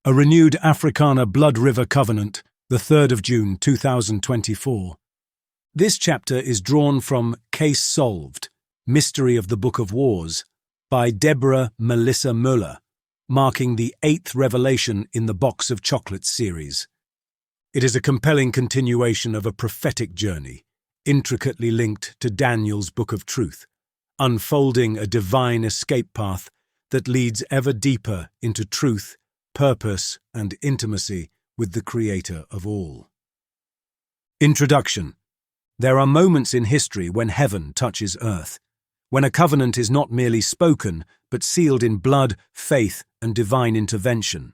A renewed Afrikaner bloodriver covenant, the 3rd of June 2024. This chapter is drawn from Case Solved, Mystery of the Bookofthewars, by Deborah Melissa Möller, marking the 8th revelation in the Box of Chocolates series. It is a compelling continuation of a prophetic journey, intricately linked to Daniel's Book of Truth, unfolding a divine escape path that leads ever deeper into truth, purpose, and intimacy with the Creator of all. Introduction. There are moments in history when heaven touches earth, when a covenant is not merely spoken, but sealed in blood, faith, and divine intervention.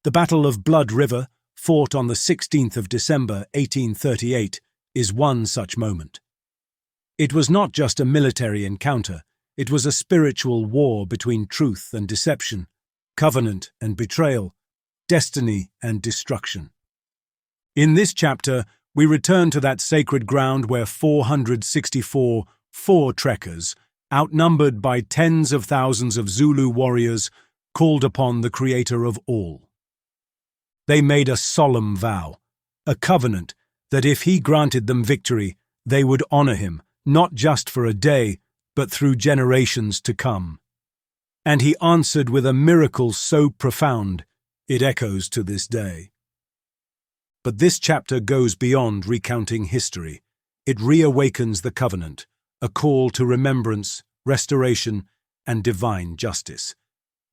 The Battle of Blood River, fought on the 16th of December 1838, is one such moment. It was not just a military encounter, it was a spiritual war between truth and deception, covenant and betrayal, destiny and destruction. In this chapter, we return to that sacred ground where 464 voortrekkers, outnumbered by tens of thousands of Zulu warriors, called upon the Creator of all. They made a solemn vow, a covenant that if he granted them victory, they would honor him, not just for a day, but through generations to come. And he answered with a miracle so profound, it echoes to this day. But this chapter goes beyond recounting history. It reawakens the covenant, a call to remembrance, restoration, and divine justice.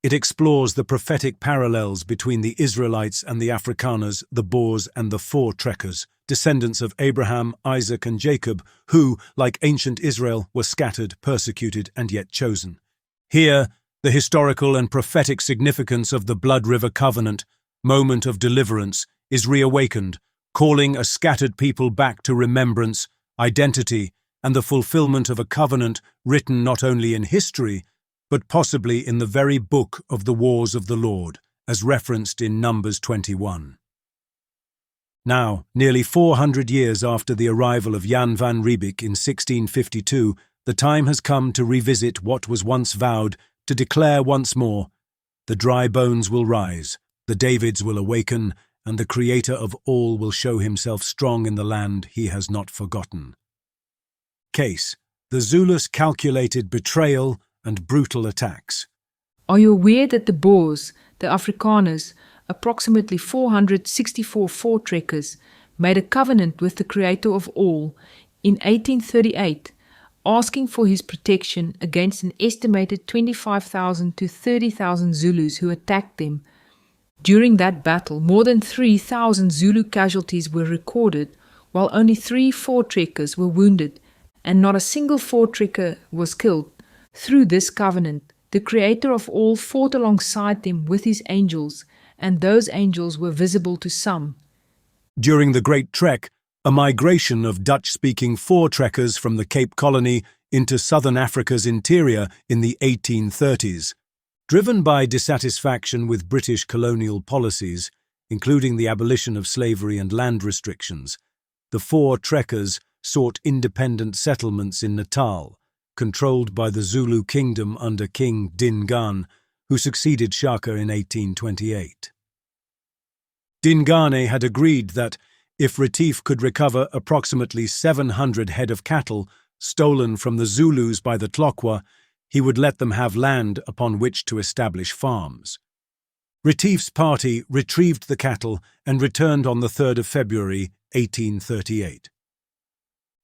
It explores the prophetic parallels between the Israelites and the Afrikaners, the Boers and the voortrekkers, descendants of Abraham, Isaac, and Jacob, who, like ancient Israel, were scattered, persecuted, and yet chosen. Here, the historical and prophetic significance of the Blood River Covenant, moment of deliverance, is reawakened, calling a scattered people back to remembrance, identity, and the fulfillment of a covenant written not only in history, but possibly in the very book of the wars of the Lord, as referenced in Numbers 21. Now, nearly 400 years after the arrival of Jan van Riebeeck in 1652, the time has come to revisit what was once vowed, to declare once more, the dry bones will rise, the Davids will awaken, and the Creator of all will show himself strong in the land he has not forgotten. Case: the Zulus calculated betrayal and brutal attacks. Are you aware that the Boers, the Afrikaners, approximately 464 voortrekkers, made a covenant with the Creator of all in 1838, asking for his protection against an estimated 25,000 to 30,000 Zulus who attacked them? During that battle, more than 3,000 Zulu casualties were recorded, while only 3 voortrekkers were wounded, and not a single voortrekker was killed. Through this covenant, the Creator of all fought alongside them with his angels, and those angels were visible to some. During the Great Trek, a migration of Dutch-speaking voortrekkers from the Cape Colony into southern Africa's interior in the 1830s. Driven by dissatisfaction with British colonial policies, including the abolition of slavery and land restrictions, the voortrekkers sought independent settlements in Natal, controlled by the Zulu kingdom under King Dingane, who succeeded Shaka in 1828. Dingane had agreed that, if Retief could recover approximately 700 head of cattle stolen from the Zulus by the Tlokwa, he would let them have land upon which to establish farms. Retief's party retrieved the cattle and returned on the 3rd of February 1838.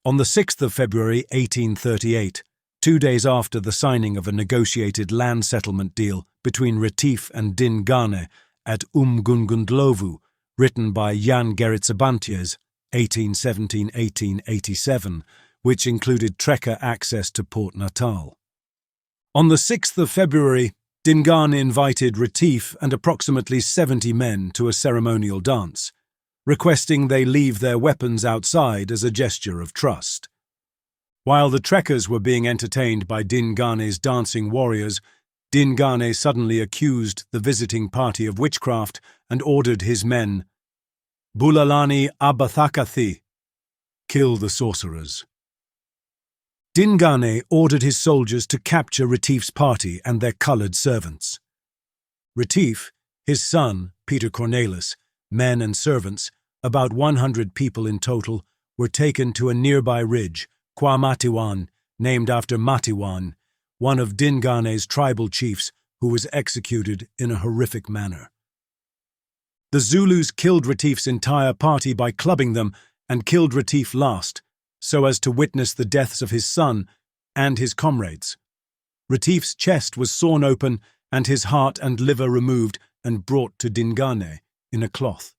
On the 6th of February 1838, 2 days after the signing of a negotiated land settlement deal between Retief and Dingane at Umgungundlovu, written by Jan Gerritsebantiers, 1817-1887, which included trekker access to Port Natal. On the 6th of February, Dingane invited Retief and approximately 70 men to a ceremonial dance, requesting they leave their weapons outside as a gesture of trust. While the trekkers were being entertained by Dingane's dancing warriors, Dingane suddenly accused the visiting party of witchcraft and ordered his men, "Bulalani abathakathi," kill the sorcerers. Dingane ordered his soldiers to capture Retief's party and their coloured servants. Retief, His son, Peter Cornelis, men and servants, about 100 people in total, were taken to a nearby ridge, KwaMatiwan, named after Matiwan, one of Dingane's tribal chiefs who was executed in a horrific manner. The Zulus killed Retief's entire party by clubbing them and killed Retief last, so as to witness the deaths of his son and his comrades. Retief's chest was sawn open and his heart and liver removed and brought to Dingane in a cloth.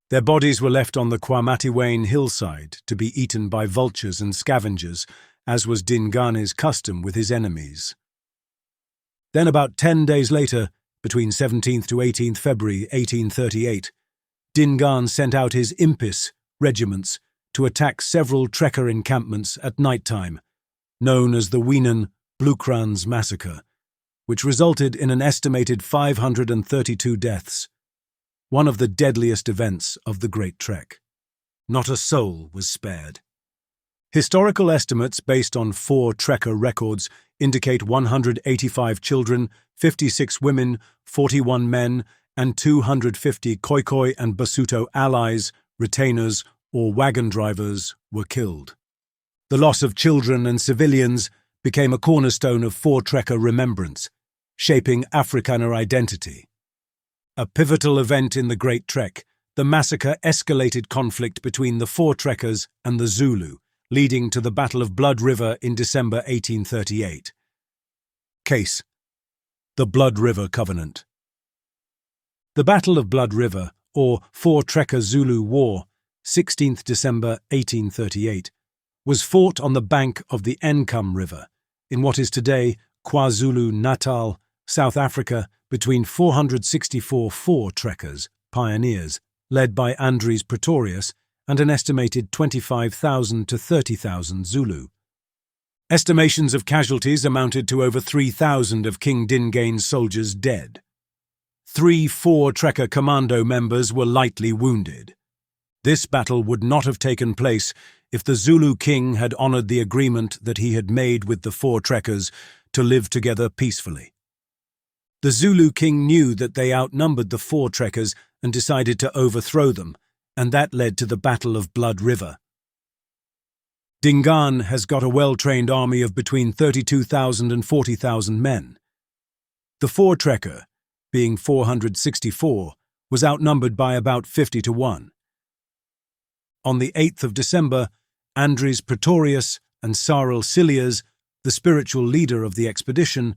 Their bodies were left on the KwaMatiwan hillside to be eaten by vultures and scavengers, as was Dingane's custom with his enemies. Then about 10 days later, between 17th to 18th February 1838, Dingaan sent out his impis regiments to attack several trekker encampments at night time, known as the Wienan Blukrans massacre, which resulted in an estimated 532 deaths, one of the deadliest events of the Great Trek. Not a soul was spared. Historical estimates based on 4 trekker records indicate 185 children, 56 women, 41 men, and 250 Khoikhoi and Basuto allies, retainers, or wagon drivers were killed. The loss of children and civilians became a cornerstone of voortrekker remembrance, shaping Afrikaner identity. A pivotal event in the Great Trek, the massacre escalated conflict between the voortrekkers and the Zulu, leading to the Battle of Blood River in December 1838. Case: the Blood River Covenant. The Battle of Blood River, or Voortrekker Zulu War, 16th December 1838, was fought on the bank of the Enkam River, in what is today KwaZulu-Natal, South Africa, between 464 voortrekkers, pioneers, led by Andries Pretorius, and an estimated 25,000 to 30,000 Zulu. Estimations of casualties amounted to over 3,000 of King Dingane's soldiers dead. 3 voortrekker commando members were lightly wounded. This battle would not have taken place if the Zulu king had honored the agreement that he had made with the voortrekkers to live together peacefully. The Zulu king knew that they outnumbered the voortrekkers and decided to overthrow them, and that led to the Battle of Blood River. Dingaan has got a well-trained army of between 32,000 and 40,000 men. The voortrekker, being 464, was outnumbered by about 50 to 1. On the 8th of December, Andries Pretorius and Sarel Cilliers, the spiritual leader of the expedition,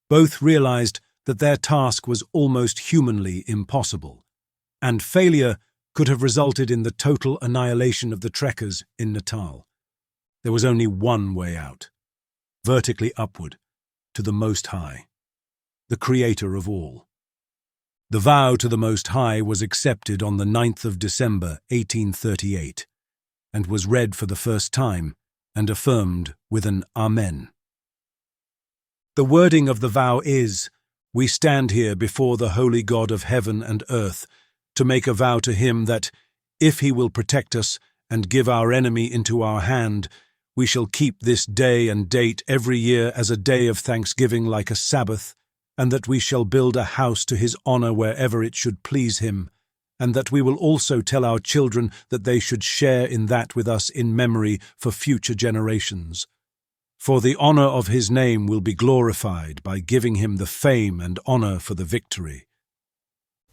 both realized that their task was almost humanly impossible, and failure could have resulted in the total annihilation of the trekkers in Natal. There was only one way out, vertically upward, to the Most High, the Creator of all. The vow to the Most High was accepted on the 9th of December 1838, and was read for the first time and affirmed with an Amen. The wording of the vow is, "We stand here before the Holy God of heaven and earth to make a vow to him that, if he will protect us and give our enemy into our hand, we shall keep this day and date every year as a day of thanksgiving like a Sabbath, and that we shall build a house to his honor wherever it should please him, and that we will also tell our children that they should share in that with us in memory for future generations. For the honor of his name will be glorified by giving him the fame and honor for the victory."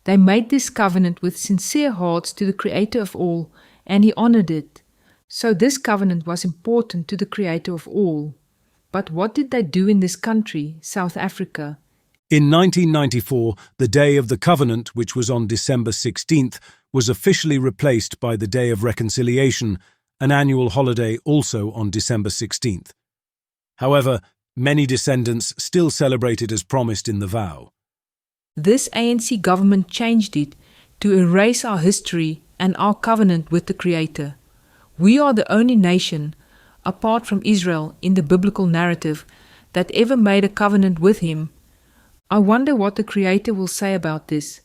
They made this covenant with sincere hearts to the Creator of all, and he honored it. So this covenant was important to the Creator of all. But what did they do in this country, South Africa? In 1994, the Day of the Covenant, which was on December 16th, was officially replaced by the Day of Reconciliation, an annual holiday also on December 16th. However, many descendants still celebrate it as promised in the vow. This ANC government changed it to erase our history and our covenant with the Creator. We are the only nation, apart from Israel in the biblical narrative, that ever made a covenant with him. I wonder what the Creator will say about this.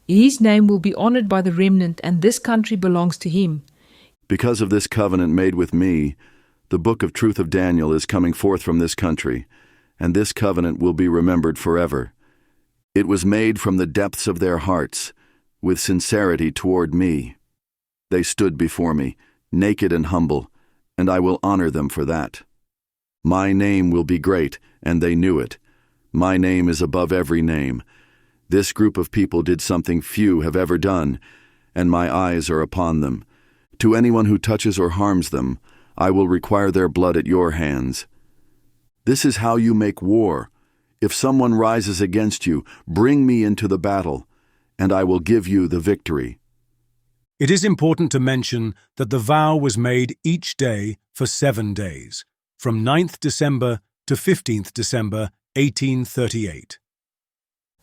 His name will be honored by the remnant, and this country belongs to him. Because of this covenant made with me, the book of truth of Daniel is coming forth from this country, and this covenant will be remembered forever. It was made from the depths of their hearts, with sincerity toward me. They stood before me, naked and humble, and I will honor them for that. My name will be great, and they knew it. My name is above every name. This group of people did something few have ever done, and my eyes are upon them. To anyone who touches or harms them, I will require their blood at your hands. This is how you make war. If someone rises against you, bring me into the battle, and I will give you the victory. It is important to mention that the vow was made each day for 7 days, from 9th December to 15th December 1838.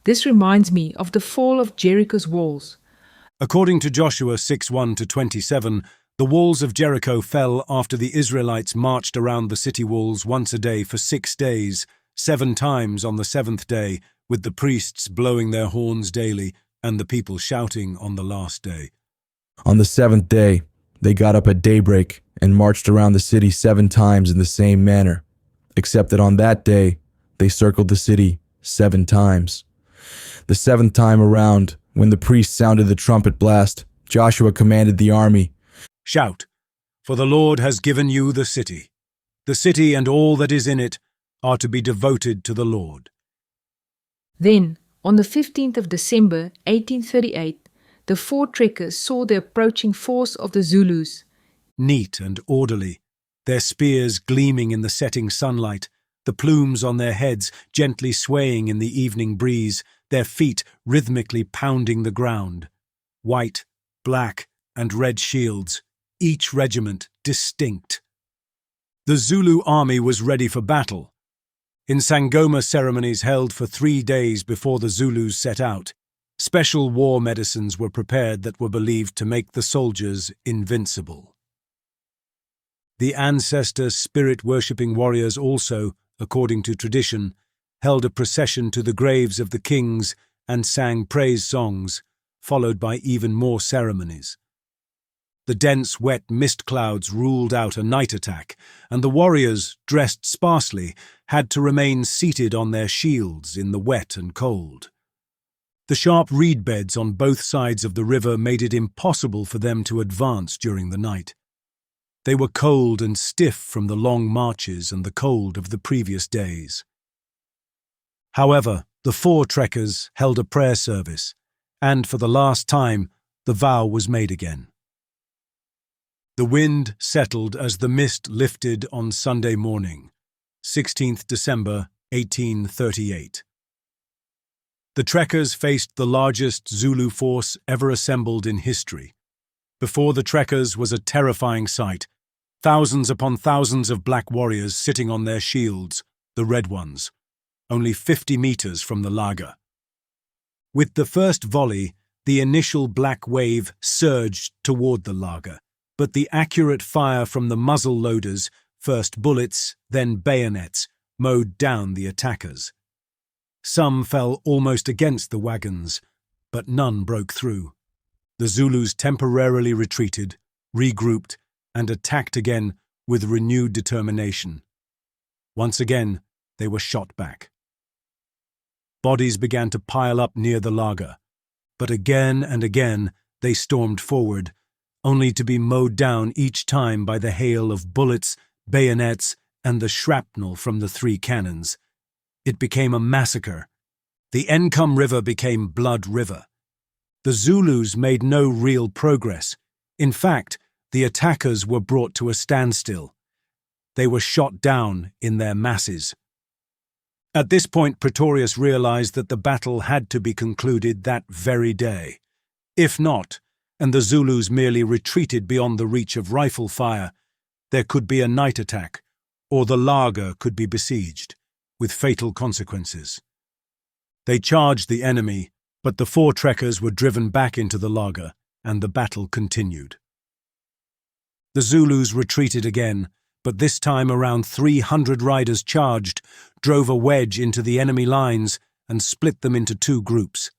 This reminds me of the fall of Jericho's walls. According to Joshua 6:1-27, the walls of Jericho fell after the Israelites marched around the city walls once a day for 6 days, 7 times on the 7th day, with the priests blowing their horns daily and the people shouting on the last day. On the 7th day, they got up at daybreak and marched around the city 7 times in the same manner, except that on that day, they circled the city 7 times. The 7th time around, when the priest sounded the trumpet blast, Joshua commanded the army, "Shout, for the Lord has given you the city. The city and all that is in it are to be devoted to the Lord." Then, on the 15th of December 1838, the voortrekkers saw the approaching force of the Zulus. Neat and orderly, their spears gleaming in the setting sunlight, the plumes on their heads gently swaying in the evening breeze, their feet rhythmically pounding the ground. White, black, and red shields, each regiment distinct. The Zulu army was ready for battle. In Sangoma ceremonies held for 3 days before the Zulus set out, special war medicines were prepared that were believed to make the soldiers invincible. The ancestor spirit-worshipping warriors also, according to tradition, held a procession to the graves of the kings and sang praise songs, followed by even more ceremonies. The dense, wet mist clouds ruled out a night attack, and the warriors, dressed sparsely, had to remain seated on their shields in the wet and cold. The sharp reed beds on both sides of the river made it impossible for them to advance during the night. They were cold and stiff from the long marches and the cold of the previous days. However, the voortrekkers held a prayer service, and for the last time, the vow was made again. The wind settled as the mist lifted on Sunday morning, 16th December 1838. The trekkers faced the largest Zulu force ever assembled in history. Before the trekkers was a terrifying sight, thousands upon thousands of black warriors sitting on their shields, the red ones, only 50 meters from the laager. With the first volley, the initial black wave surged toward the laager, but the accurate fire from the muzzle loaders, first bullets, then bayonets, mowed down the attackers. Some fell almost against the wagons, but none broke through. The Zulus temporarily retreated, regrouped, and attacked again with renewed determination. Once again, they were shot back. Bodies began to pile up near the laager, but again and again they stormed forward, only to be mowed down each time by the hail of bullets, bayonets, and the shrapnel from the 3 cannons. It became a massacre. The Encome River became Blood River. The Zulus made no real progress. In fact, the attackers were brought to a standstill. They were shot down in their masses. At this point, Pretorius realized that the battle had to be concluded that very day. If not, and the Zulus merely retreated beyond the reach of rifle fire, there could be a night attack, or the laager could be besieged, with fatal consequences. They charged the enemy, but the voortrekkers were driven back into the laager, and the battle continued. The Zulus retreated again, but this time around 300 riders charged, drove a wedge into the enemy lines, and split them into 2 groups.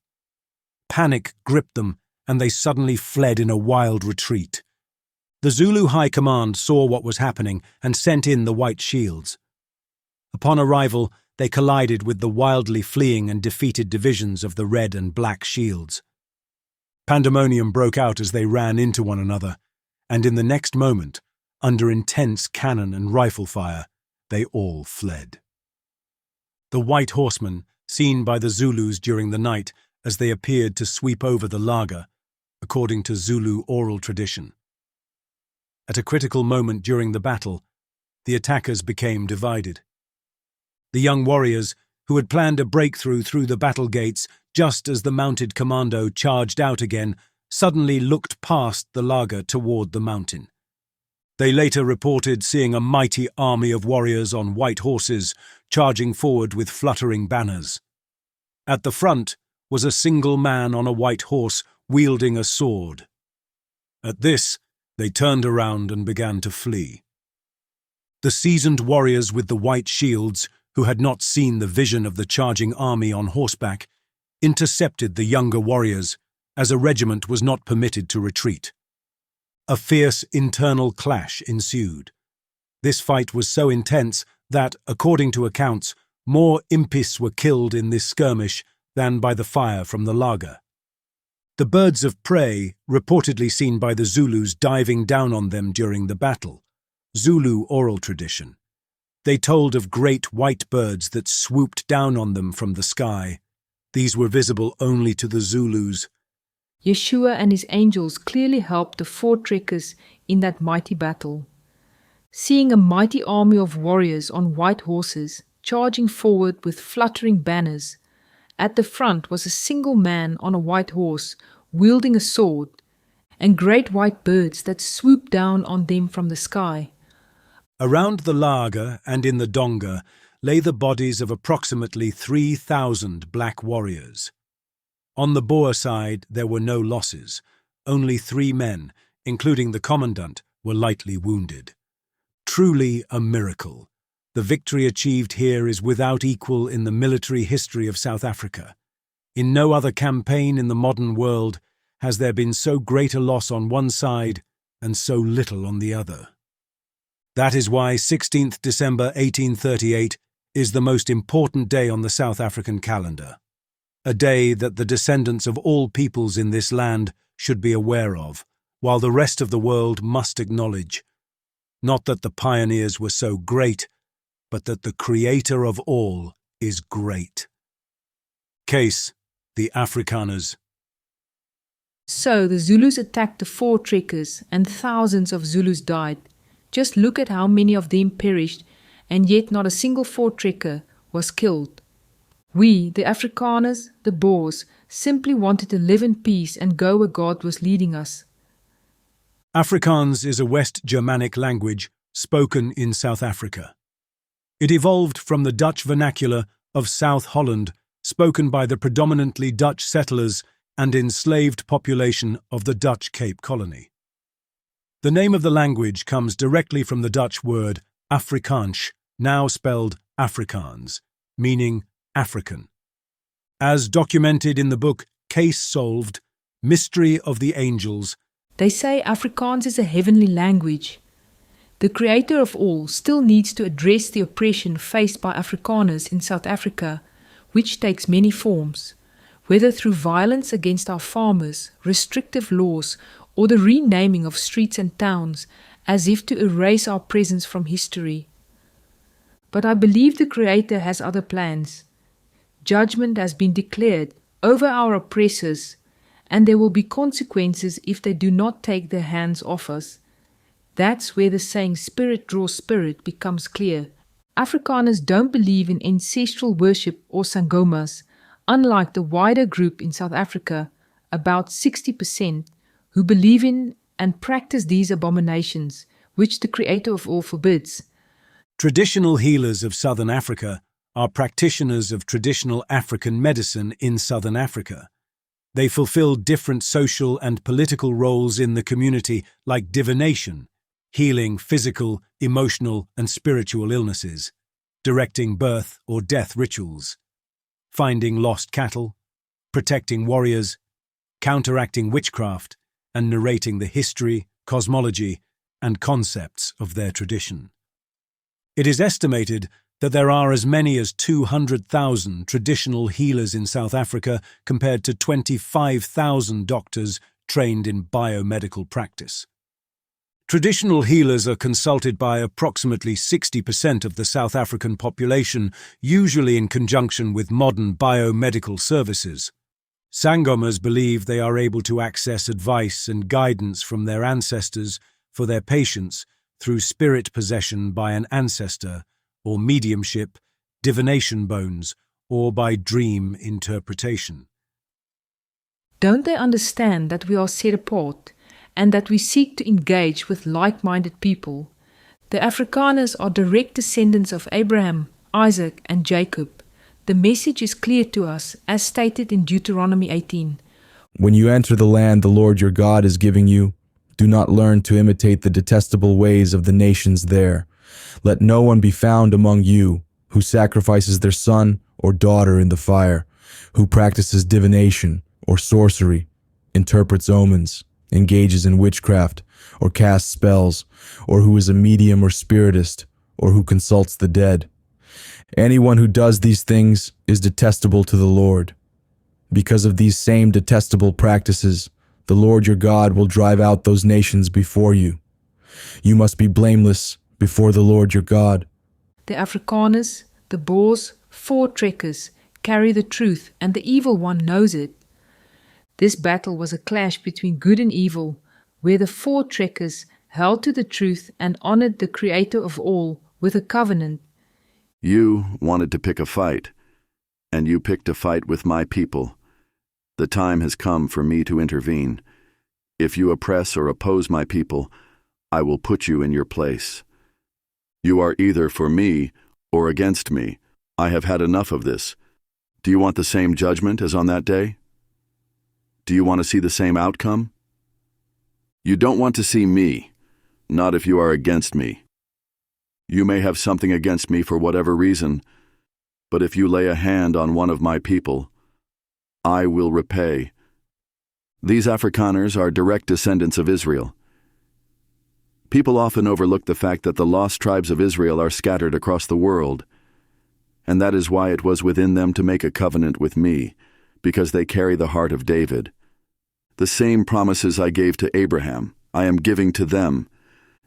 Panic gripped them, and they suddenly fled in a wild retreat. The Zulu High Command saw what was happening and sent in the white shields. Upon arrival, they collided with the wildly fleeing and defeated divisions of the Red and Black Shields. Pandemonium broke out as they ran into one another, and in the next moment, under intense cannon and rifle fire, they all fled. The White Horsemen, seen by the Zulus during the night as they appeared to sweep over the laager, according to Zulu oral tradition. At a critical moment during the battle, the attackers became divided. The young warriors, who had planned a breakthrough through the battle gates just as the mounted commando charged out again, suddenly looked past the laager toward the mountain. They later reported seeing a mighty army of warriors on white horses charging forward with fluttering banners. At the front was a single man on a white horse wielding a sword. At this, they turned around and began to flee. The seasoned warriors with the white shields, who had not seen the vision of the charging army on horseback, intercepted the younger warriors, as a regiment was not permitted to retreat. A fierce internal clash ensued. This fight was so intense that, according to accounts, more impis were killed in this skirmish than by the fire from the laager. The birds of prey, reportedly seen by the Zulus diving down on them during the battle, Zulu oral tradition. They told of great white birds that swooped down on them from the sky. These were visible only to the Zulus. Yeshua and his angels clearly helped the voortrekkers in that mighty battle. Seeing a mighty army of warriors on white horses charging forward with fluttering banners, at the front was a single man on a white horse wielding a sword, and great white birds that swooped down on them from the sky. Around the laager and in the donga lay the bodies of approximately 3,000 black warriors. On the Boer side there were no losses. Only 3 men, including the commandant, were lightly wounded. Truly a miracle. The victory achieved here is without equal in the military history of South Africa. In no other campaign in the modern world has there been so great a loss on one side and so little on the other. That is why 16th December 1838 is the most important day on the South African calendar, a day that the descendants of all peoples in this land should be aware of, while the rest of the world must acknowledge, not that the pioneers were so great, but that the Creator of all is great. Case, the Afrikaners. So the Zulus attacked the voortrekkers and thousands of Zulus died. Just look at how many of them perished, and yet not a single voortrekker was killed. We, the Afrikaners, the Boers, simply wanted to live in peace and go where God was leading us. Afrikaans is a West Germanic language spoken in South Africa. It evolved from the Dutch vernacular of South Holland, spoken by the predominantly Dutch settlers and enslaved population of the Dutch Cape Colony. The name of the language comes directly from the Dutch word Afrikaans, now spelled Afrikaans, meaning African. As documented in the book Case Solved, Mystery of the Angels, they say Afrikaans is a heavenly language. The Creator of all still needs to address the oppression faced by Afrikaners in South Africa, which takes many forms, whether through violence against our farmers, restrictive laws, or the renaming of streets and towns as if to erase our presence from history. But I believe the Creator has other plans. Judgment has been declared over our oppressors, and there will be consequences if they do not take their hands off us. That's where the saying spirit draws spirit becomes clear. Afrikaners don't believe in ancestral worship or sangomas, unlike the wider group in South Africa, about 60%, who believe in and practice these abominations, which the Creator of all forbids. Traditional healers of Southern Africa are practitioners of traditional African medicine in Southern Africa. They fulfill different social and political roles in the community, like divination, healing physical, emotional, and spiritual illnesses, directing birth or death rituals, finding lost cattle, protecting warriors, counteracting witchcraft, and narrating the history, cosmology, and concepts of their tradition. It is estimated that there are as many as 200,000 traditional healers in South Africa compared to 25,000 doctors trained in biomedical practice. Traditional healers are consulted by approximately 60% of the South African population, usually in conjunction with modern biomedical services. Sangomas believe they are able to access advice and guidance from their ancestors for their patients through spirit possession by an ancestor, or mediumship, divination bones, or by dream interpretation. Don't they understand that we are set apart and that we seek to engage with like-minded people? The Afrikaners are direct descendants of Abraham, Isaac, and Jacob. The message is clear to us, as stated in Deuteronomy 18. When you enter the land the Lord your God is giving you, do not learn to imitate the detestable ways of the nations there. Let no one be found among you who sacrifices their son or daughter in the fire, who practices divination or sorcery, interprets omens, engages in witchcraft, or casts spells, or who is a medium or spiritist, or who consults the dead. Anyone who does these things is detestable to the Lord. Because of these same detestable practices, the Lord your God will drive out those nations before you. You must be blameless before the Lord your God. The Afrikaners, the Boers, voortrekkers, carry the truth, and the evil one knows it. This battle was a clash between good and evil, where the voortrekkers held to the truth and honored the Creator of all with a covenant. You wanted to pick a fight, and you picked a fight with my people. The time has come for me to intervene. If you oppress or oppose my people, I will put you in your place. You are either for me or against me. I have had enough of this. Do you want the same judgment as on that day? Do you want to see the same outcome? You don't want to see me, not if you are against me. You may have something against me for whatever reason, but if you lay a hand on one of my people, I will repay. These Afrikaners are direct descendants of Israel. People often overlook the fact that the lost tribes of Israel are scattered across the world, and that is why it was within them to make a covenant with me, because they carry the heart of David. The same promises I gave to Abraham, I am giving to them,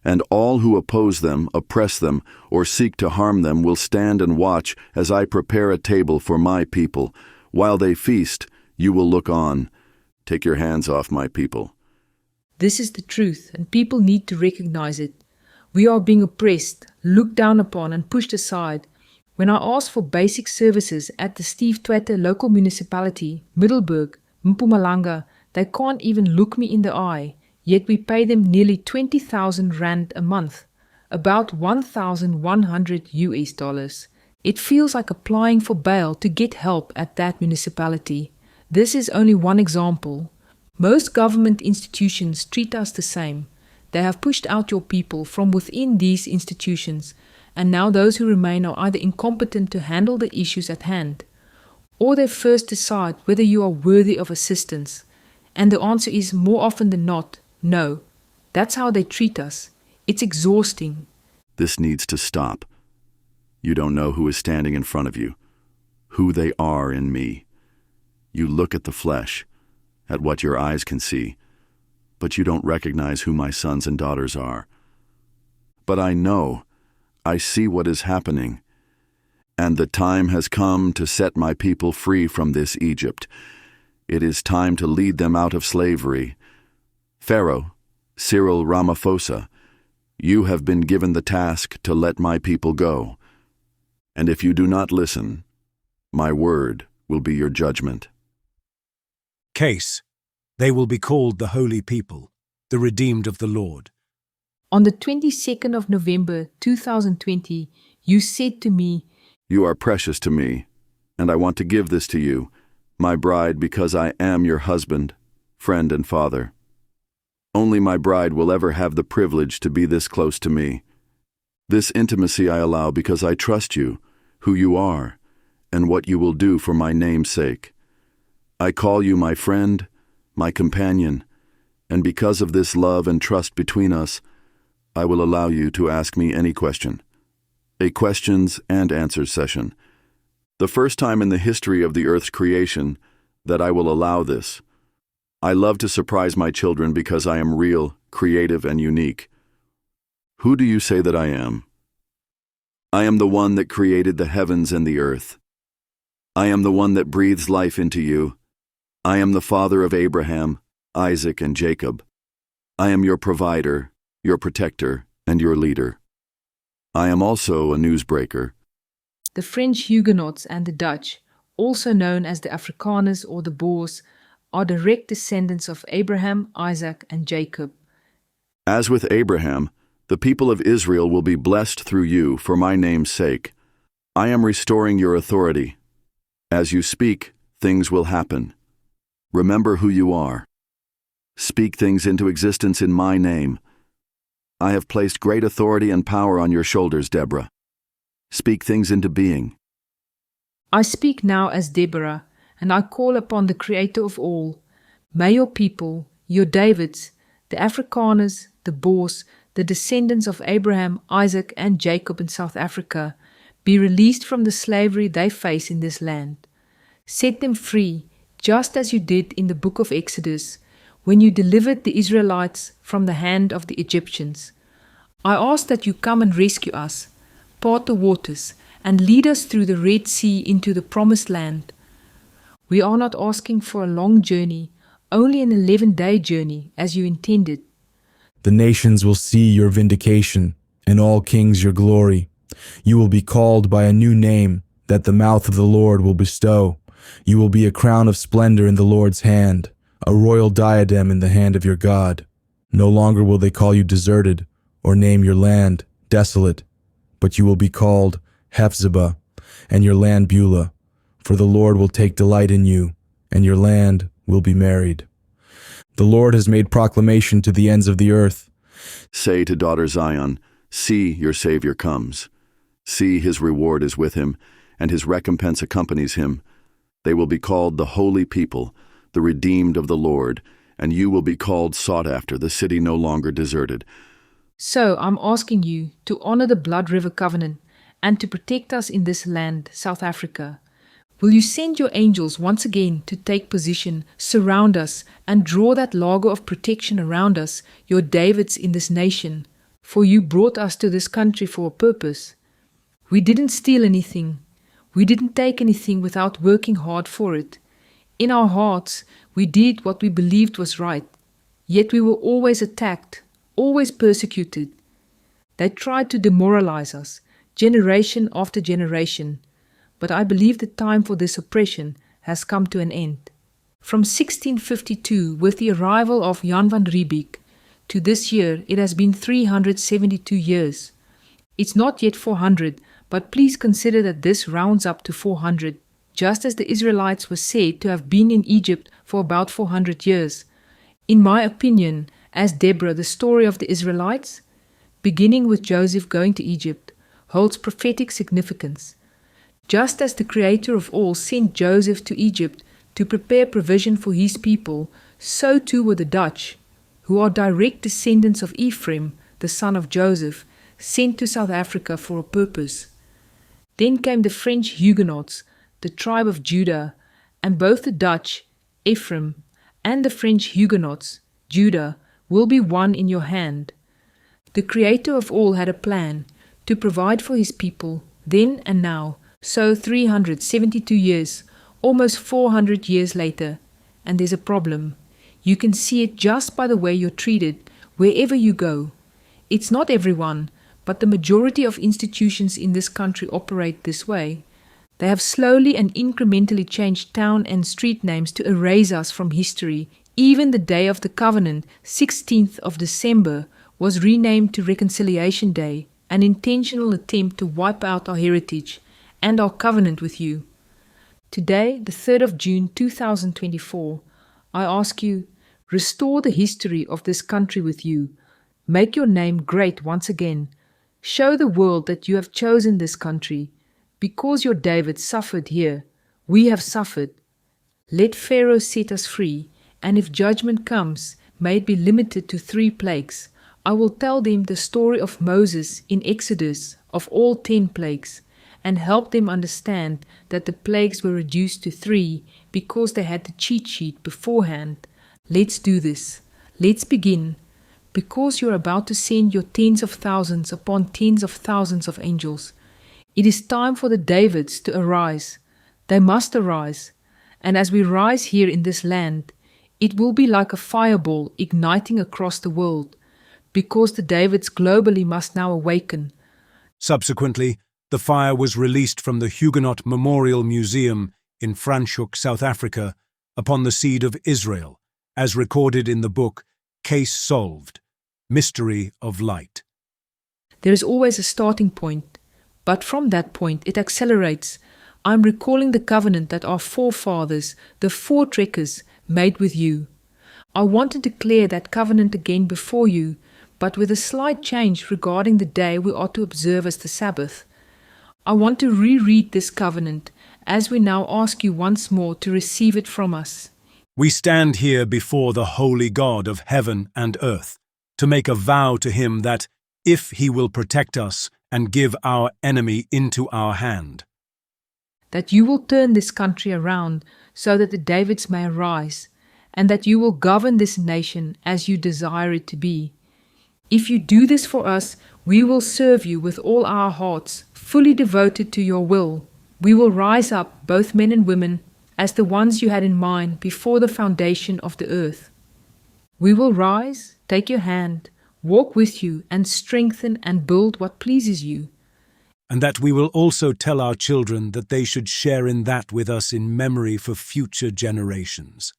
and all who oppose them, oppress them, or seek to harm them will stand and watch as I prepare a table for my people. While they feast, you will look on. Take your hands off my people. This is the truth, and people need to recognize it. We are being oppressed, looked down upon, and pushed aside. When I ask for basic services at the Steve Twitter local municipality, Middelburg, Mpumalanga, they can't even look me in the eye, yet we pay them nearly 20,000 rand a month, about 1,100 US dollars. It feels like applying for bail to get help at that municipality. This is only one example. Most government institutions treat us the same. They have pushed out your people from within these institutions, and now those who remain are either incompetent to handle the issues at hand, or they first decide whether you are worthy of assistance, and the answer is more often than not, no. That's how they treat us. It's exhausting. This needs to stop. You don't know who is standing in front of you, who they are in me. You look at the flesh, at what your eyes can see, but you don't recognize who my sons and daughters are. But I know, I see what is happening, and the time has come to set my people free from this Egypt. It is time to lead them out of slavery. Pharaoh, Cyril Ramaphosa, you have been given the task to let my people go. And if you do not listen, my word will be your judgment. Case. They will be called the holy people, the redeemed of the Lord. On the 22nd of November 2020, you said to me, You are precious to me, and I want to give this to you, my bride, because I am your husband, friend, and father. Only my bride will ever have the privilege to be this close to me. This intimacy I allow because I trust you, who you are, and what you will do for my name's sake. I call you my friend, my companion, and because of this love and trust between us, I will allow you to ask me any question. a questions and answers session. The first time in the history of the earth's creation that I will allow this. I love to surprise my children because I am real, creative, and unique. Who do you say that I am? I am the one that created the heavens and the earth. I am the one that breathes life into you. I am the father of Abraham, Isaac, and Jacob. I am your provider, your protector, and your leader. I am also a newsbreaker. The French Huguenots and the Dutch, also known as the Afrikaners or the Boers, are direct descendants of Abraham, Isaac, and Jacob. As with Abraham, the people of Israel will be blessed through you for my name's sake. I am restoring your authority. As you speak, things will happen. Remember who you are. Speak things into existence in my name. I have placed great authority and power on your shoulders, Deborah. Speak things into being. I speak now as Deborah, and I call upon the Creator of all. May your people, your Davids, the Afrikaners, the Boers, the descendants of Abraham, Isaac, and Jacob in South Africa, be released from the slavery they face in this land. Set them free, just as you did in the book of Exodus, when you delivered the Israelites from the hand of the Egyptians. I ask that you come and rescue us, part the waters, and lead us through the Red Sea into the promised land. We are not asking for a long journey, only an 11-day journey, as you intended. The nations will see your vindication, and all kings your glory. You will be called by a new name that the mouth of the Lord will bestow. You will be a crown of splendor in the Lord's hand, a royal diadem in the hand of your God. No longer will they call you deserted, or name your land desolate, but you will be called Hephzibah, and your land Beulah, for the Lord will take delight in you, and your land will be married. The Lord has made proclamation to the ends of the earth. Say to daughter Zion, see, your Savior comes. See, his reward is with him, and his recompense accompanies him. They will be called the holy people, the redeemed of the Lord, and you will be called sought after, the city no longer deserted. So I'm asking you to honor the bloodriver covenant and to protect us in this land, South Africa. Will you send your angels once again to take position, surround us, and draw that laager of protection around us, your Davids in this nation? For you brought us to this country for a purpose. We didn't steal anything. We didn't take anything without working hard for it. In our hearts, we did what we believed was right. Yet we were always attacked, always persecuted. They tried to demoralize us, generation after generation. But I believe the time for this oppression has come to an end. From 1652, with the arrival of Jan van Riebeeck, to this year, it has been 372 years. It's not yet 400, but please consider that this rounds up to 400, just as the Israelites were said to have been in Egypt for about 400 years. In my opinion, as Deborah, the story of the Israelites, beginning with Joseph going to Egypt, holds prophetic significance. Just as the Creator of all sent Joseph to Egypt to prepare provision for his people, so too were the Dutch, who are direct descendants of Ephraim, the son of Joseph, sent to South Africa for a purpose. Then came the French Huguenots, the tribe of Judah, and both the Dutch, Ephraim, and the French Huguenots, Judah, will be one in your hand. The Creator of all had a plan to provide for his people then and now, so 372 years, almost 400 years later, and there's a problem. You can see it just by the way you're treated wherever you go. It's not everyone, but the majority of institutions in this country operate this way. They have slowly and incrementally changed town and street names to erase us from history. Even the Day of the Covenant, 16th of December, was renamed to Reconciliation Day, an intentional attempt to wipe out our heritage and our covenant with you. Today, the 3rd of June 2024, I ask you, restore the history of this country with you. Make your name great once again. Show the world that you have chosen this country. Because your David suffered here, we have suffered. Let Pharaoh set us free, and if judgment comes, may it be limited to 3 plagues. I will tell them the story of Moses in Exodus, of all 10 plagues, and help them understand that the plagues were reduced to 3 because they had the cheat sheet beforehand. Let's do this. Let's begin. Because you're about to send your tens of thousands upon tens of thousands of angels, it is time for the Davids to arise. They must arise. And as we rise here in this land, it will be like a fireball igniting across the world, because the Davids globally must now awaken. Subsequently, the fire was released from the Huguenot Memorial Museum in Franschhoek, South Africa, upon the seed of Israel, as recorded in the book Case Solved, Mystery of Light. There is always a starting point, but from that point it accelerates. I'm recalling the covenant that our forefathers, the voortrekkers, made with you. I want to declare that covenant again before you, but with a slight change regarding the day we ought to observe as the Sabbath. I want to reread this covenant as we now ask you once more to receive it from us. We stand here before the holy God of heaven and earth to make a vow to him that, if he will protect us and give our enemy into our hand, that you will turn this country around so that the Davids may arise, and that you will govern this nation as you desire it to be. If you do this for us, we will serve you with all our hearts, fully devoted to your will. We will rise up, both men and women, as the ones you had in mind before the foundation of the earth. We will rise, take your hand, walk with you, and strengthen and build what pleases you. and that we will also tell our children that they should share in that with us in memory for future generations.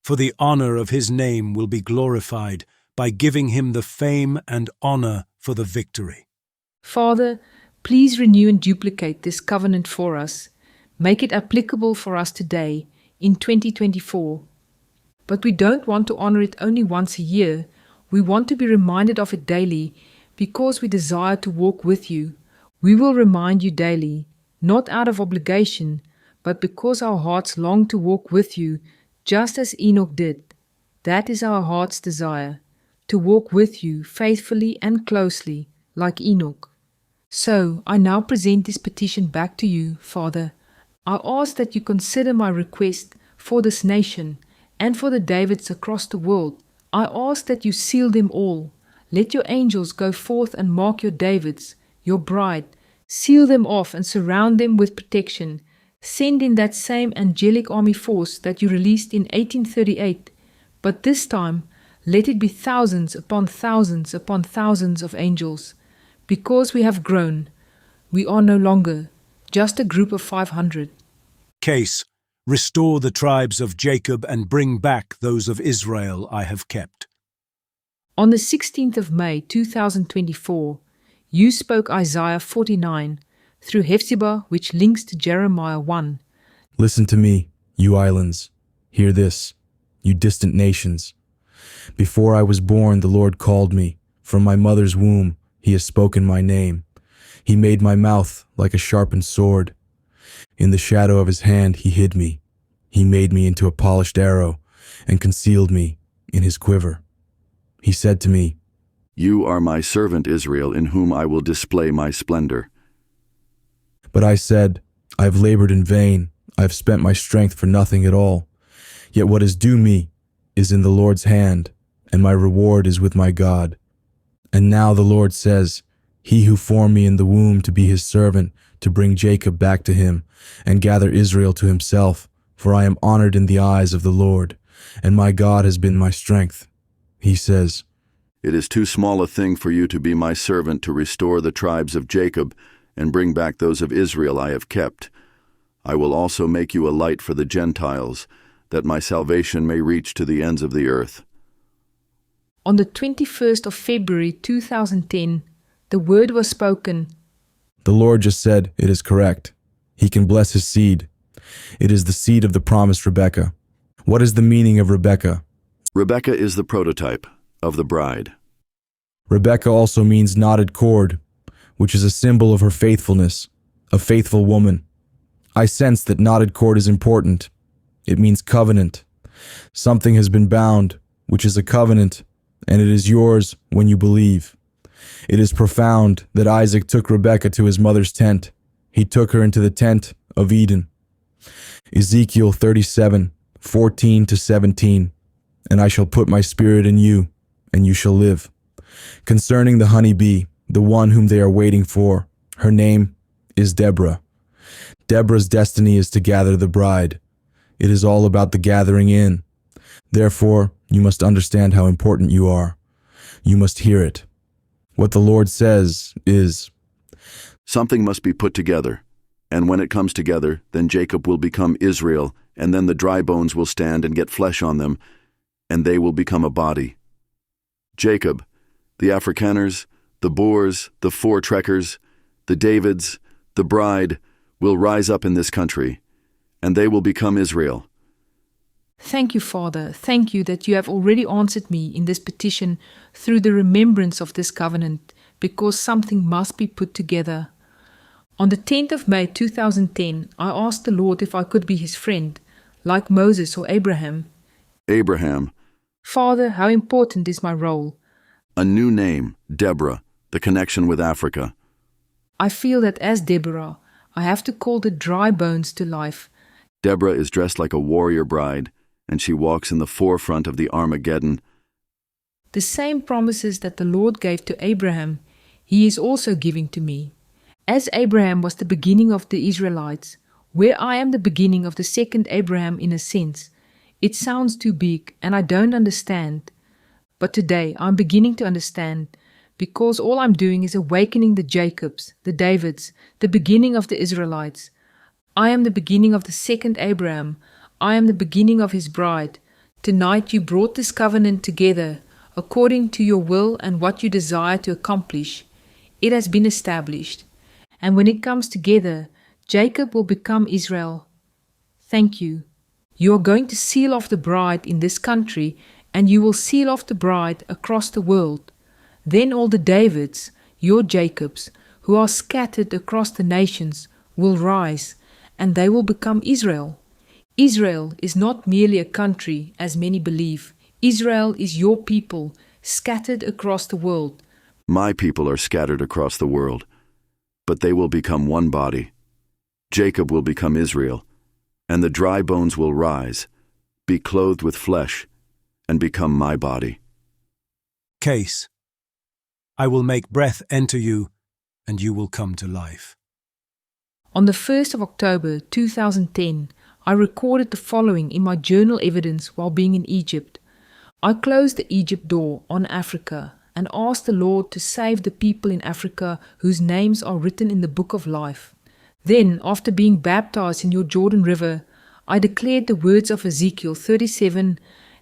For the honor of his name will be glorified by giving him the fame and honor for the victory. Father, please renew and duplicate this covenant for us. Make it applicable for us today, in 2024. But we don't want to honor it only once a year. We want to be reminded of it daily, because we desire to walk with you. We will remind you daily, not out of obligation, but because our hearts long to walk with you, just as Enoch did. That is our heart's desire, to walk with you faithfully and closely, like Enoch. So, I now present this petition back to you, Father. I ask that you consider my request for this nation and for the Davids across the world. I ask that you seal them all. Let your angels go forth and mark your Davids, your bride. Seal them off and surround them with protection. Send in that same angelic army force that you released in 1838. But this time, let it be thousands upon thousands upon thousands of angels. Because we have grown, we are no longer just a group of 500. Case, restore the tribes of Jacob and bring back those of Israel I have kept. On the 16th of May 2024, you spoke Isaiah 49 through Hephzibah, which links to Jeremiah 1. Listen to me, you islands. Hear this, you distant nations. Before I was born, the Lord called me. From my mother's womb, he has spoken my name. He made my mouth like a sharpened sword. In the shadow of his hand, he hid me. He made me into a polished arrow and concealed me in his quiver. He said to me, You are my servant Israel, in whom I will display my splendor. But I said, I have labored in vain. I have spent my strength for nothing at all. Yet what is due me is in the Lord's hand, and my reward is with my God. And now the Lord says, He who formed me in the womb to be his servant, to bring Jacob back to him, and gather Israel to himself, for I am honored in the eyes of the Lord, and my God has been my strength. He says, It is too small a thing for you to be my servant to restore the tribes of Jacob and bring back those of Israel I have kept. I will also make you a light for the Gentiles, that my salvation may reach to the ends of the earth. On the 21st of February 2010, the word was spoken. The Lord just said, it is correct. He can bless his seed. It is the seed of the promised Rebekah. What is the meaning of Rebekah? Rebekah is the prototype of the bride. Rebekah also means knotted cord, which is a symbol of her faithfulness, a faithful woman. I sense that knotted cord is important. It means covenant. Something has been bound, which is a covenant, and it is yours when you believe. It is profound that Isaac took Rebekah to his mother's tent. He took her into the tent of Eden. Ezekiel 37:14-17. And I shall put my spirit in you, and you shall live. Concerning the honeybee, the one whom they are waiting for, her name is Deborah. Deborah's destiny is to gather the bride. It is all about the gathering in. Therefore, you must understand how important you are. You must hear it. What the Lord says is, Something must be put together, and when it comes together, then Jacob will become Israel, and then the dry bones will stand and get flesh on them, and they will become a body. Jacob, the Afrikaners, the Boers, the voortrekkers, the Davids, the bride, will rise up in this country, and they will become Israel. Thank you, Father. Thank you that you have already answered me in this petition through the remembrance of this covenant, because something must be put together. On the 10th of May 2010, I asked the Lord if I could be his friend, like Moses or Abraham. Abraham. Father, how important is my role? A new name, Deborah, the connection with Africa. I feel that as Deborah, I have to call the dry bones to life. Deborah is dressed like a warrior bride, and she walks in the forefront of the Armageddon. The same promises that the Lord gave to Abraham, he is also giving to me. As Abraham was the beginning of the Israelites, where I am the beginning of the second Abraham in a sense, it sounds too big and I don't understand. But today I'm beginning to understand, because all I'm doing is awakening the Jacobs, the Davids, the beginning of the Israelites. I am the beginning of the second Abraham. I am the beginning of his bride. Tonight you brought this covenant together according to your will and what you desire to accomplish. It has been established. And when it comes together, Jacob will become Israel. Thank you. You are going to seal off the bride in this country, and you will seal off the bride across the world. Then all the Davids, your Jacobs, who are scattered across the nations, will rise, and they will become Israel. Israel is not merely a country, as many believe. Israel is your people, scattered across the world. My people are scattered across the world, but they will become one body. Jacob will become Israel, and the dry bones will rise, be clothed with flesh, and become my body. Case. I will make breath enter you, and you will come to life. On the 1st of October 2010, I recorded the following in my journal evidence while being in Egypt. I closed the Egypt door on Africa and asked the Lord to save the people in Africa whose names are written in the book of life. Then, after being baptized in your Jordan River, I declared the words of Ezekiel 37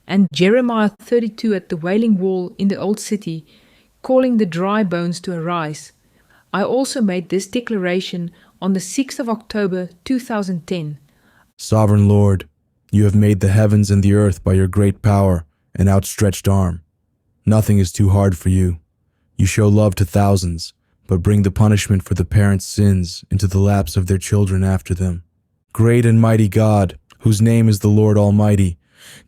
and Jeremiah 32 at the Wailing Wall in the Old City, calling the dry bones to arise. I also made this declaration on the 6th of October 2010. Sovereign Lord, you have made the heavens and the earth by your great power and outstretched arm. Nothing is too hard for you. You show love to thousands, but bring the punishment for the parents' sins into the laps of their children after them. Great and mighty God, whose name is the Lord Almighty,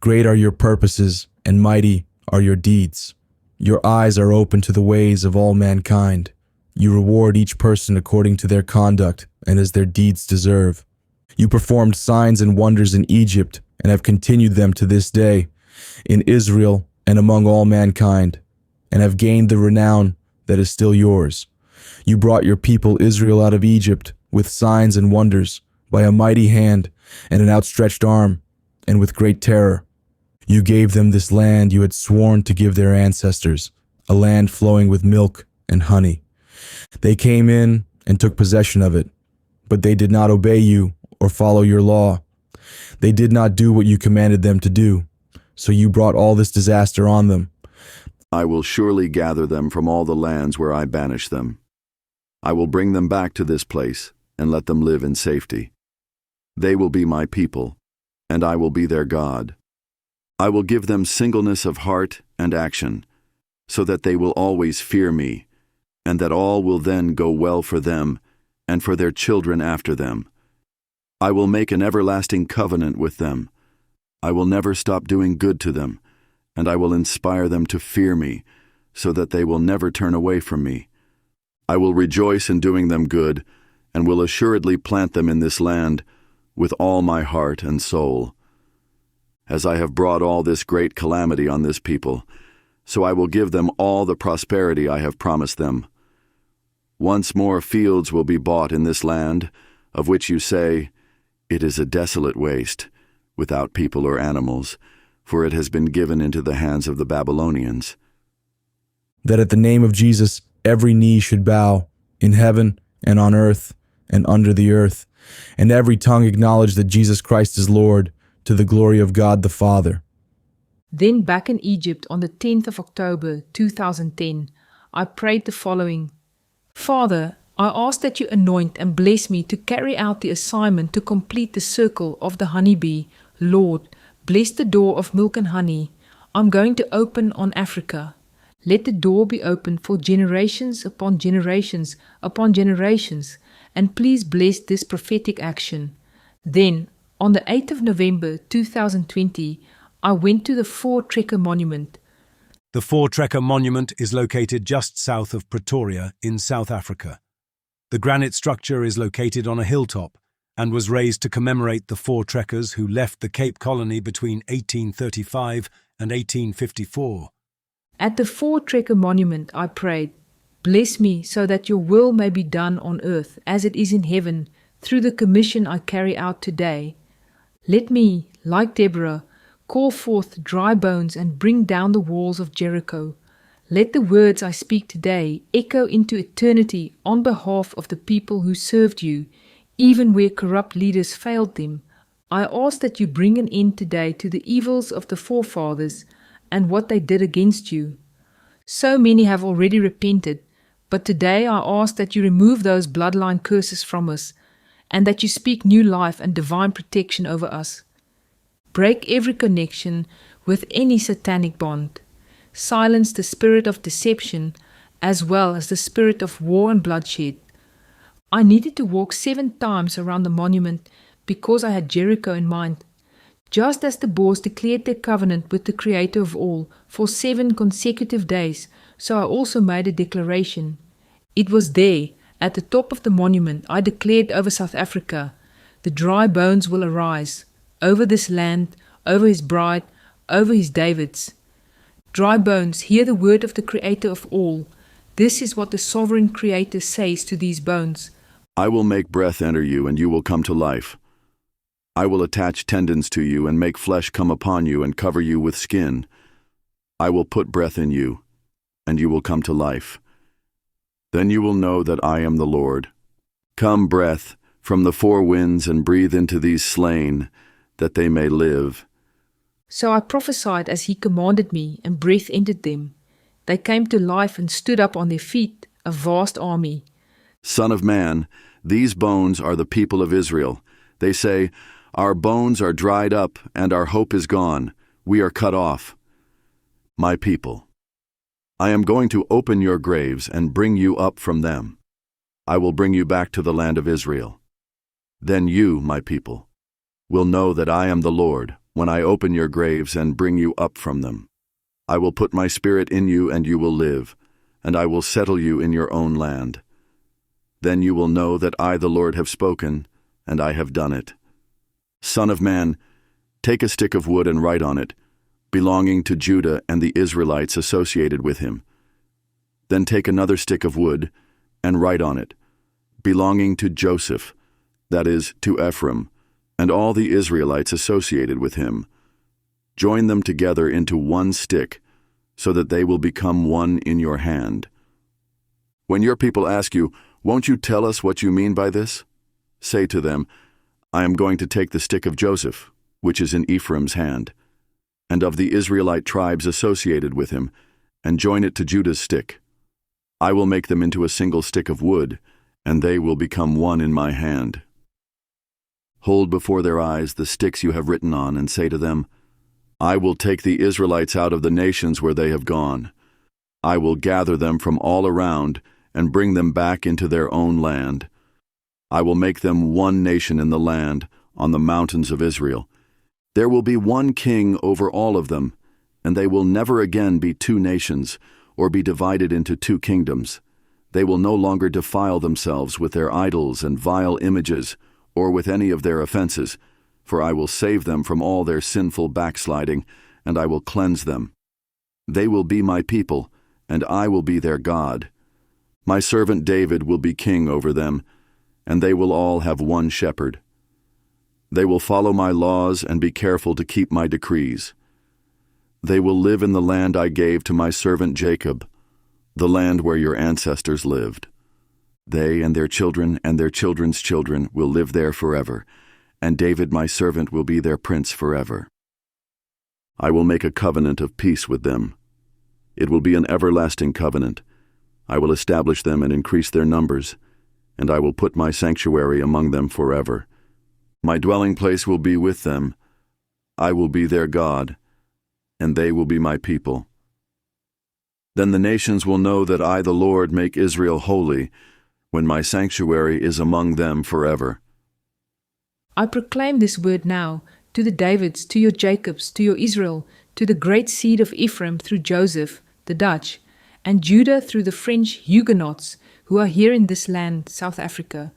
great are your purposes and mighty are your deeds. Your eyes are open to the ways of all mankind. You reward each person according to their conduct and as their deeds deserve. You performed signs and wonders in Egypt and have continued them to this day, in Israel and among all mankind, and have gained the renown that is still yours. You brought your people Israel out of Egypt with signs and wonders, by a mighty hand and an outstretched arm, and with great terror. You gave them this land you had sworn to give their ancestors, a land flowing with milk and honey. They came in and took possession of it, but they did not obey you or follow your law. They did not do what you commanded them to do, so you brought all this disaster on them. I will surely gather them from all the lands where I banished them. I will bring them back to this place and let them live in safety. They will be my people, and I will be their God. I will give them singleness of heart and action, so that they will always fear me, and that all will then go well for them and for their children after them. I will make an everlasting covenant with them. I will never stop doing good to them, and I will inspire them to fear me, so that they will never turn away from me. I will rejoice in doing them good, and will assuredly plant them in this land with all my heart and soul. As I have brought all this great calamity on this people, so I will give them all the prosperity I have promised them. Once more fields will be bought in this land, of which you say, it is a desolate waste, without people or animals, for it has been given into the hands of the Babylonians. That at the name of Jesus every knee should bow, in heaven and on earth and under the earth, and every tongue acknowledge that Jesus Christ is Lord, to the glory of God the Father. Then back in Egypt on the 10th of October 2010, I prayed the following: Father, I ask that you anoint and bless me to carry out the assignment to complete the circle of the honeybee. Lord, bless the door of milk and honey I'm going to open on Africa. Let the door be open for generations upon generations upon generations, and please bless this prophetic action. Then, on the 8th of November 2020, I went to the voortrekker monument. The voortrekker monument is located just south of Pretoria in South Africa. The granite structure is located on a hilltop and was raised to commemorate the voortrekkers who left the Cape Colony between 1835 and 1854. At the voortrekker monument I prayed, bless me so that your will may be done on earth as it is in heaven through the commission I carry out today. Let me, like Deborah, call forth dry bones and bring down the walls of Jericho. Let the words I speak today echo into eternity on behalf of the people who served you, even where corrupt leaders failed them. I ask that you bring an end today to the evils of the forefathers and what they did against you. So many have already repented, but today I ask that you remove those bloodline curses from us, and that you speak new life and divine protection over us. Break every connection with any satanic bond. Silence the spirit of deception as well as the spirit of war and bloodshed. I needed to walk 7 times around the monument because I had Jericho in mind. Just as the Boers declared their covenant with the Creator of all for 7 consecutive days, so I also made a declaration. It was there, at the top of the monument, I declared over South Africa, the dry bones will arise, over this land, over his bride, over his Davids. Dry bones, hear the word of the Creator of all. This is what the sovereign Creator says to these bones. I will make breath enter you, and you will come to life. I will attach tendons to you and make flesh come upon you and cover you with skin. I will put breath in you, and you will come to life. Then you will know that I am the Lord. Come, breath, from the 4 winds, and breathe into these slain, that they may live. So I prophesied as he commanded me, and breath entered them. They came to life and stood up on their feet, a vast army. Son of man, these bones are the people of Israel. They say, our bones are dried up, and our hope is gone. We are cut off. My people, I am going to open your graves and bring you up from them. I will bring you back to the land of Israel. Then you, my people, will know that I am the Lord when I open your graves and bring you up from them. I will put my spirit in you, and you will live, and I will settle you in your own land. Then you will know that I, the Lord, have spoken, and I have done it. Son of man, take a stick of wood and write on it, belonging to Judah and the Israelites associated with him. Then take another stick of wood and write on it, belonging to Joseph, that is, to Ephraim, and all the Israelites associated with him. Join them together into one stick, so that they will become one in your hand. When your people ask you, won't you tell us what you mean by this? Say to them, I am going to take the stick of Joseph, which is in Ephraim's hand, and of the Israelite tribes associated with him, and join it to Judah's stick. I will make them into a single stick of wood, and they will become one in my hand. Hold before their eyes the sticks you have written on, and say to them, I will take the Israelites out of the nations where they have gone. I will gather them from all around and bring them back into their own land. I will make them one nation in the land, on the mountains of Israel. There will be one king over all of them, and they will never again be 2 nations, or be divided into two kingdoms. They will no longer defile themselves with their idols and vile images, or with any of their offenses, for I will save them from all their sinful backsliding, and I will cleanse them. They will be my people, and I will be their God. My servant David will be king over them, and they will all have one shepherd. They will follow my laws and be careful to keep my decrees. They will live in the land I gave to my servant Jacob, the land where your ancestors lived. They and their children and their children's children will live there forever, and David my servant will be their prince forever. I will make a covenant of peace with them. It will be an everlasting covenant. I will establish them and increase their numbers, and I will put my sanctuary among them forever. My dwelling place will be with them. I will be their God, and they will be my people. Then the nations will know that I, the Lord, make Israel holy, when my sanctuary is among them forever. I proclaim this word now to the Davids, to your Jacobs, to your Israel, to the great seed of Ephraim through Joseph, the Dutch, and Judah through the French Huguenots who are here in this land, South Africa.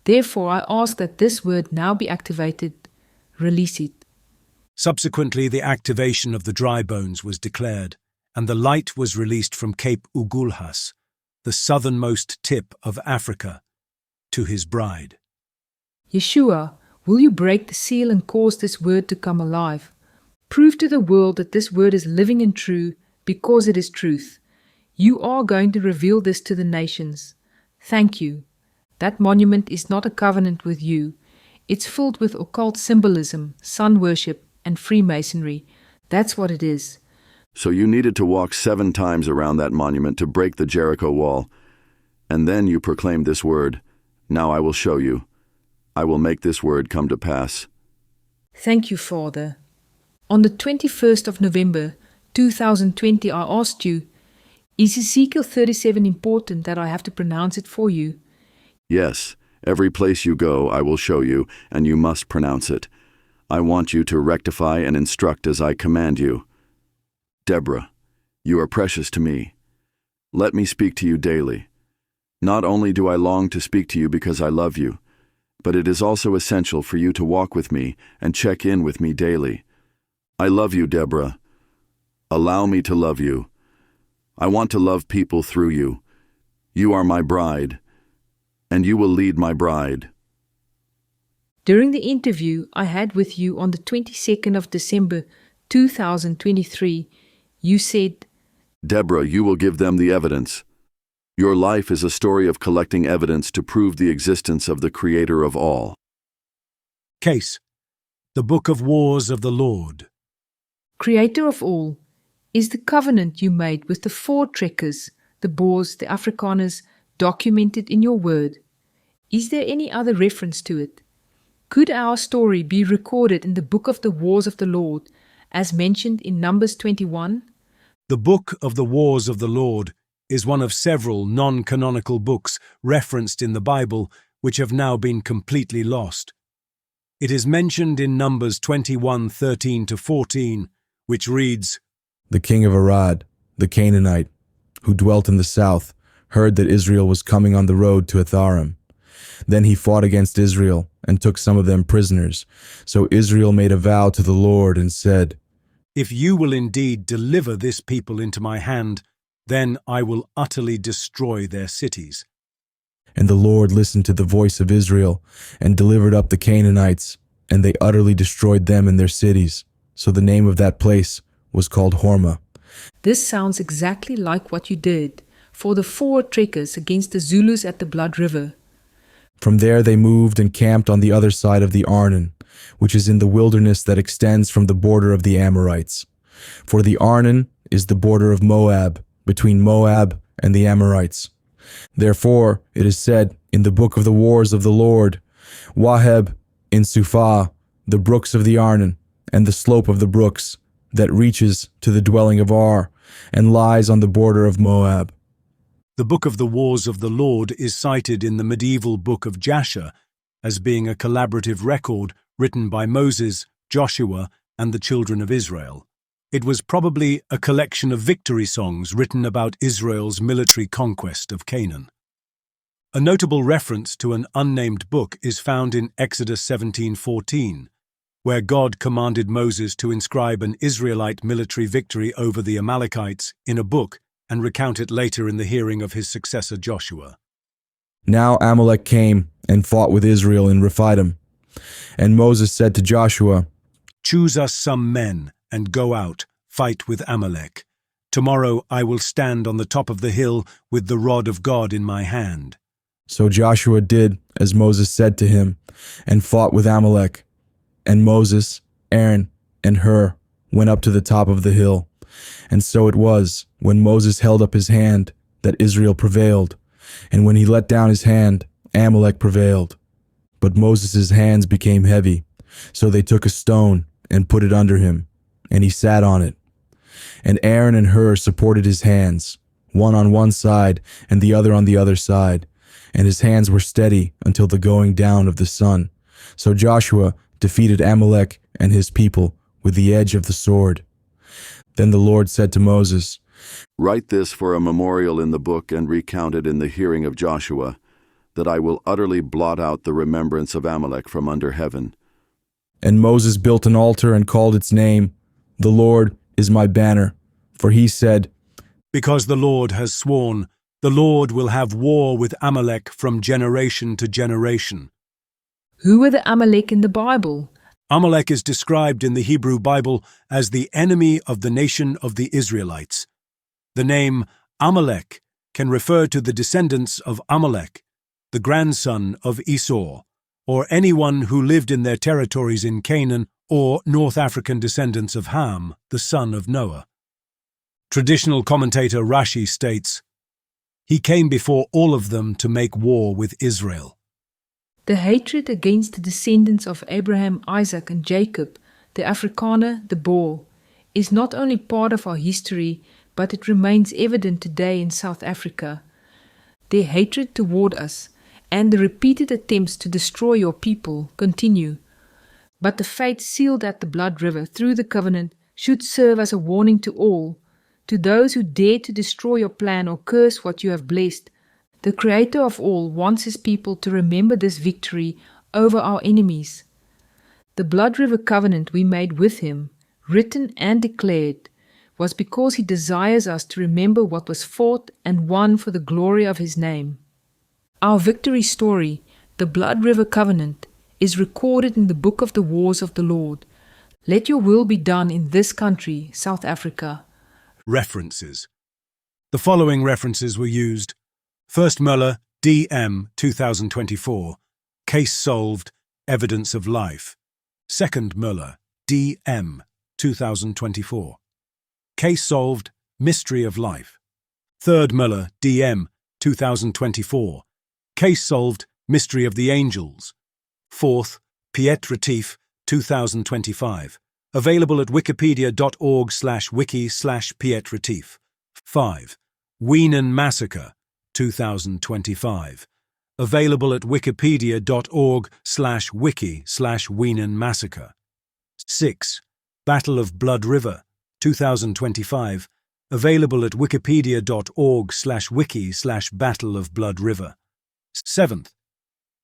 Therefore, I ask that this word now be activated. Release it. Subsequently, the activation of the dry bones was declared, and the light was released from Cape Ugulhas, the southernmost tip of Africa, to his bride. Yeshua, will you break the seal and cause this word to come alive? Prove to the world that this word is living and true, because it is truth. You are going to reveal this to the nations. Thank you. That monument is not a covenant with you. It's filled with occult symbolism, sun worship, and Freemasonry. That's what it is. So you needed to walk 7 times around that monument to break the Jericho wall, and then you proclaimed this word. Now I will show you. I will make this word come to pass. Thank you, Father. On the 21st of November, 2020, I asked you, is Ezekiel 37 important that I have to pronounce it for you? Yes, every place you go I will show you, and you must pronounce it. I want you to rectify and instruct as I command you. Deborah, you are precious to me. Let me speak to you daily. Not only do I long to speak to you because I love you, but it is also essential for you to walk with me and check in with me daily. I love you, Deborah. Allow me to love you. I want to love people through you. You are my bride, and you will lead my bride. During the interview I had with you on the 22nd of December 2023, you said, Deborah, you will give them the evidence. Your life is a story of collecting evidence to prove the existence of the Creator of all. Case: the Book of Wars of the Lord. Creator of all is the covenant you made with the voortrekkers, the Boers, the Afrikaners, documented in your word. Is there any other reference to it? Could our story be recorded in the Book of the Wars of the Lord, as mentioned in Numbers 21? The Book of the Wars of the Lord is one of several non-canonical books referenced in the Bible which have now been completely lost. It is mentioned in Numbers 21:13-14, which reads, The king of Arad, the Canaanite, who dwelt in the south, heard that Israel was coming on the road to Atharim. Then he fought against Israel and took some of them prisoners. So Israel made a vow to the Lord and said, If you will indeed deliver this people into my hand, then I will utterly destroy their cities. And the Lord listened to the voice of Israel and delivered up the Canaanites, and they utterly destroyed them and their cities. So the name of that place was called Hormah. This sounds exactly like what you did for the voortrekkers against the Zulus at the Bloodriver. From there they moved and camped on the other side of the Arnon, which is in the wilderness that extends from the border of the Amorites. For the Arnon is the border of Moab, between Moab and the Amorites. Therefore it is said in the Book of the Wars of the Lord, Waheb in Suphah, the brooks of the Arnon, and the slope of the brooks, that reaches to the dwelling of Ar, and lies on the border of Moab. The Book of the Wars of the Lord is cited in the medieval Book of Jasher as being a collaborative record written by Moses, Joshua, and the children of Israel. It was probably a collection of victory songs written about Israel's military conquest of Canaan. A notable reference to an unnamed book is found in Exodus 17:14, where God commanded Moses to inscribe an Israelite military victory over the Amalekites in a book and recount it later in the hearing of his successor Joshua. Now Amalek came and fought with Israel in Rephidim. And Moses said to Joshua, "Choose us some men and go out, fight with Amalek. Tomorrow I will stand on the top of the hill with the rod of God in my hand." So Joshua did as Moses said to him, and fought with Amalek. And Moses, Aaron, and Hur went up to the top of the hill. And so it was, when Moses held up his hand, that Israel prevailed. And when he let down his hand, Amalek prevailed. But Moses' hands became heavy, so they took a stone and put it under him, and he sat on it. And Aaron and Hur supported his hands, one on one side and the other on the other side, and his hands were steady until the going down of the sun. So Joshua defeated Amalek and his people with the edge of the sword. Then the Lord said to Moses, "Write this for a memorial in the book and recount it in the hearing of Joshua, that I will utterly blot out the remembrance of Amalek from under heaven." And Moses built an altar and called its name, "The Lord is my banner." For he said, Because the Lord has sworn, the Lord will have war with Amalek from generation to generation. Who were the Amalek in the Bible? Amalek is described in the Hebrew Bible as the enemy of the nation of the Israelites. The name Amalek can refer to the descendants of Amalek, the grandson of Esau, or anyone who lived in their territories in Canaan, or North African descendants of Ham, the son of Noah. Traditional commentator Rashi states, "He came before all of them to make war with Israel." The hatred against the descendants of Abraham, Isaac, and Jacob, the Afrikaner, the Boer, is not only part of our history, but it remains evident today in South Africa. Their hatred toward us and the repeated attempts to destroy your people continue. But the fate sealed at the Blood River through the covenant should serve as a warning to all, to those who dare to destroy your plan or curse what you have blessed. The Creator of all wants His people to remember this victory over our enemies. The Blood River covenant we made with Him, written and declared, was because He desires us to remember what was fought and won for the glory of His name. Our victory story, the Blood River covenant, is recorded in the book of the wars of the Lord. Let your will be done in this country, South Africa. References. The following references were used: 1st Möller, D.M. 2024, Case Solved, Evidence of Life. 2nd Möller, D.M. 2024, Case Solved, Mystery of Life. 3rd Möller, D.M. 2024, Case Solved, Mystery of the Angels. 4th, Piet Retief, 2025, available at wikipedia.org/wiki/Piet Retief. 5. Weenan Massacre, 2025, available at wikipedia.org/wiki/Weenan Massacre. 6. Battle of Blood River, 2025, available at wikipedia.org/wiki/Battle of Blood River. 7th.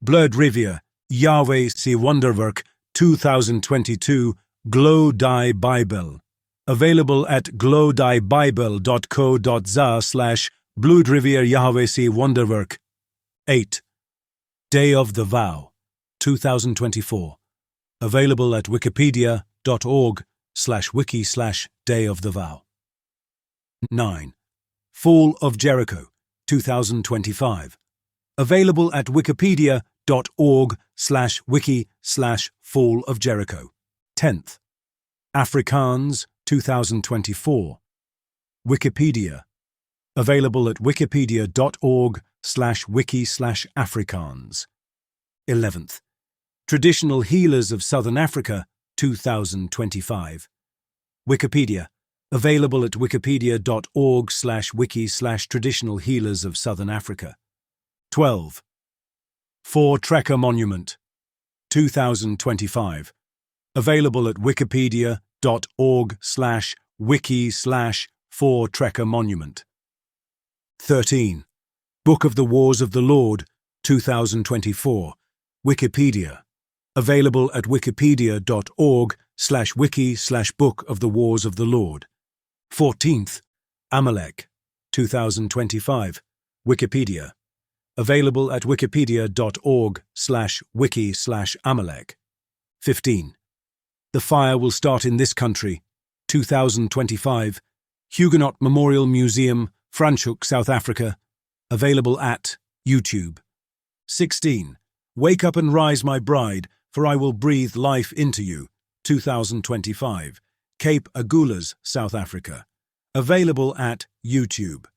Bloodriver, Yahweh se Wonderwerk, 2022, Glow Die Bible, available at glowdiebible.co.za/Bloodriver Yahweh se Wonderwerk. 8. Day of the Vow, 2024, available at wikipedia.org/wiki/Day of the Vow. 9. Fall of Jericho, 2025, available at wikipedia.org/wiki/Fall of Jericho. 10th. Afrikaans, 2024, Wikipedia, available at wikipedia.org/wiki/Afrikaans. 11th. Traditional Healers of Southern Africa, 2025, Wikipedia, available at wikipedia.org/wiki/Traditional Healers of Southern Africa. 12. Voortrekker Monument, 2025, available at wikipedia.org/ wiki/voortrekker monument. 13. Book of the Wars of the Lord, 2024. Wikipedia. Available at wikipedia.org/wiki/Book of the Wars of the Lord. 14th. Amalek, 2025. Wikipedia. Available at wikipedia.org/wiki/Amalek. 15. The Fire Will Start in This Country, 2025. Huguenot Memorial Museum, Franschhoek, South Africa. Available at YouTube. 16. Wake Up and Rise, My Bride, for I Will Breathe Life into You, 2025. Cape Agulhas, South Africa. Available at YouTube.